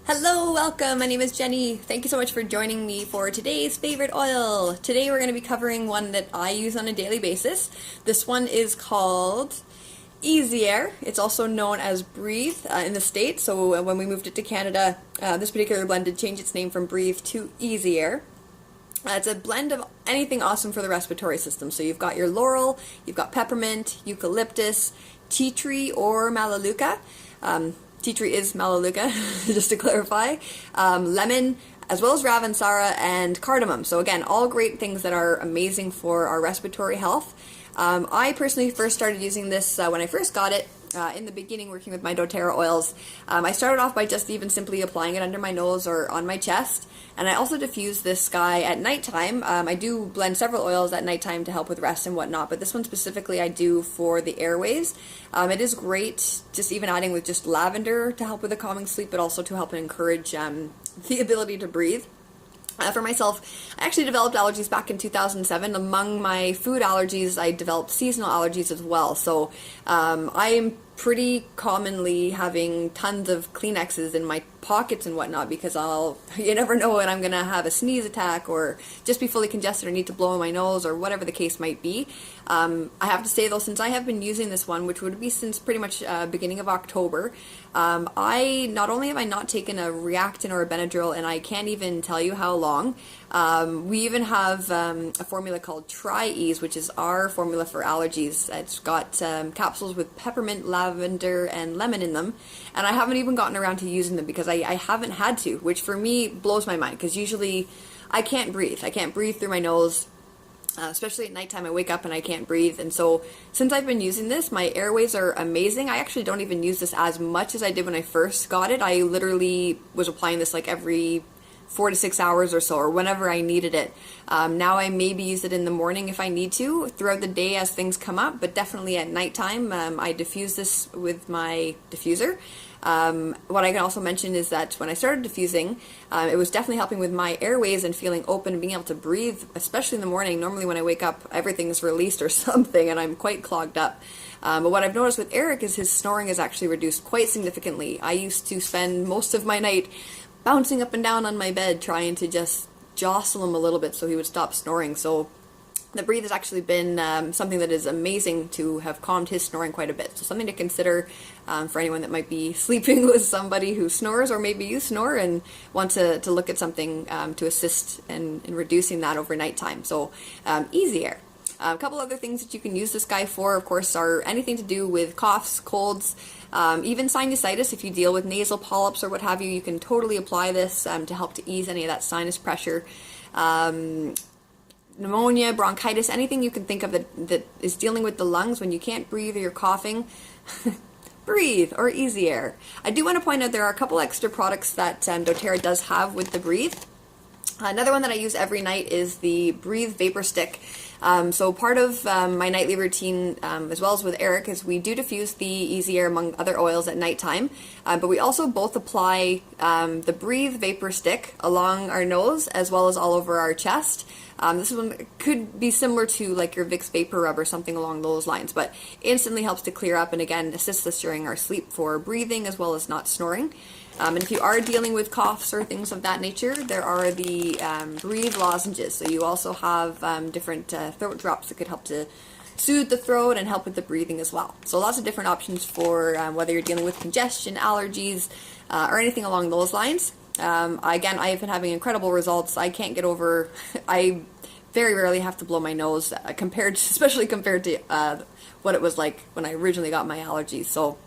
Hello, welcome. My name is Jenny. Thank you so much for joining me for today's favorite oil. Today we're going to be covering one that I use on a daily basis. This one is called Easy Air. It's also known as Breathe in the States. So when we moved it to Canada, this particular blend did change its name from Breathe to Easy Air. It's a blend of anything awesome for the respiratory system. So you've got your laurel, you've got peppermint, eucalyptus, tea tree, or melaleuca. Tea tree is melaleuca, just to clarify. Lemon, as well as ravensara and cardamom. So again, all great things that are amazing for our respiratory health. I personally first started using this when I first got it. In the beginning, working with my doTERRA oils, I started off by just even simply applying it under my nose or on my chest, and I also diffuse this guy at nighttime. I do blend several oils at nighttime to help with rest and whatnot, but this one specifically I do for the airways. It is great just even adding with just lavender to help with the calming sleep, but also to help encourage the ability to breathe. For myself, I actually developed allergies back in 2007. Among my food allergies, I developed seasonal allergies as well. So I'm pretty commonly having tons of Kleenexes in my pockets and whatnot because you never know when I'm going to have a sneeze attack or just be fully congested or need to blow in my nose or whatever the case might be. I have to say though, since I have been using this one, which would be since pretty much beginning of October, I not only have I not taken a Reactin or a Benadryl, and I can't even tell you how long. We even have a formula called Tri-Ease, which is our formula for allergies. It's got capsules with peppermint, lavender, and lemon in them, and I haven't even gotten around to using them because I haven't had to, which for me blows my mind because usually I can't breathe. I can't breathe through my nose. Especially at nighttime, I wake up and I can't breathe. And so since I've been using this, my airways are amazing. I actually don't even use this as much as I did when I first got it. I literally was applying this like every 4 to 6 hours or so, or whenever I needed it. Now I maybe use it in the morning if I need to, throughout the day as things come up, but definitely at nighttime. I diffuse this with my diffuser. What I can also mention is that when I started diffusing, it was definitely helping with my airways and feeling open and being able to breathe, especially in the morning. Normally when I wake up, everything's released or something and I'm quite clogged up. But what I've noticed with Eric is his snoring is actually reduced quite significantly. I used to spend most of my night bouncing up and down on my bed trying to just jostle him a little bit so he would stop snoring. So the Breathe has actually been something that is amazing to have calmed his snoring quite a bit. So something to consider for anyone that might be sleeping with somebody who snores, or maybe you snore and want to look at something to assist in reducing that over nighttime. So Easy Air. A couple other things that you can use this guy for, of course, are anything to do with coughs, colds, even sinusitis. If you deal with nasal polyps or what have you, you can totally apply this to help to ease any of that sinus pressure. Pneumonia, bronchitis, anything you can think of that is dealing with the lungs when you can't breathe or you're coughing. Breathe, or Easy Air. I do want to point out there are a couple extra products that doTERRA does have with the Breathe. Another one that I use every night is the Breathe Vapor Stick. So part of my nightly routine, as well as with Eric, is we do diffuse the Easy Air among other oils at nighttime, but we also both apply the Breathe Vapor Stick along our nose as well as all over our chest. This one could be similar to like your Vicks Vapor Rub or something along those lines, but instantly helps to clear up and again assists us during our sleep for breathing as well as not snoring. And if you are dealing with coughs or things of that nature, there are the Breathe lozenges. So you also have different throat drops that could help to soothe the throat and help with the breathing as well. So lots of different options for whether you're dealing with congestion, allergies, or anything along those lines. Again, I have been having incredible results. I can't get over, I very rarely have to blow my nose, especially compared to what it was like when I originally got my allergies. So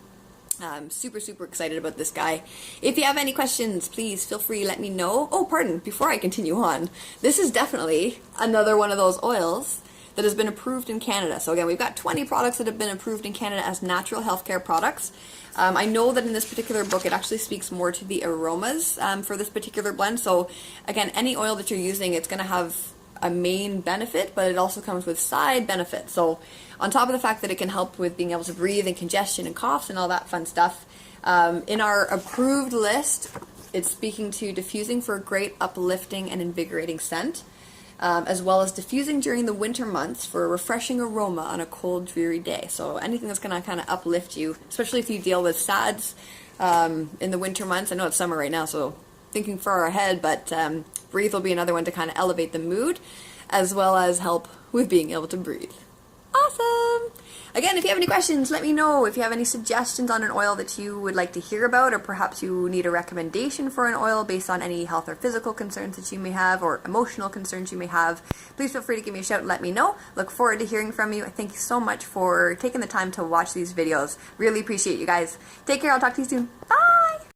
I'm super excited about this guy. If you have any questions, please feel free, let me know. Oh, pardon, before I continue on, this is definitely another one of those oils that has been approved in Canada. So again, we've got 20 products that have been approved in Canada as natural healthcare products. I know that in this particular book, it actually speaks more to the aromas for this particular blend. So again, any oil that you're using, it's going to have a main benefit, but it also comes with side benefits. So on top of the fact that it can help with being able to breathe and congestion and coughs and all that fun stuff, in our approved list, it's speaking to diffusing for a great uplifting and invigorating scent, as well as diffusing during the winter months for a refreshing aroma on a cold, dreary day. So anything that's going to kind of uplift you, especially if you deal with SADS, in the winter months. I know it's summer right now, so thinking far ahead, but breathe will be another one to kind of elevate the mood, as well as help with being able to breathe. Awesome! Again, if you have any questions, let me know. If you have any suggestions on an oil that you would like to hear about, or perhaps you need a recommendation for an oil based on any health or physical concerns that you may have, or emotional concerns you may have, please feel free to give me a shout and let me know. Look forward to hearing from you. Thank you so much for taking the time to watch these videos. Really appreciate you guys. Take care. I'll talk to you soon. Bye!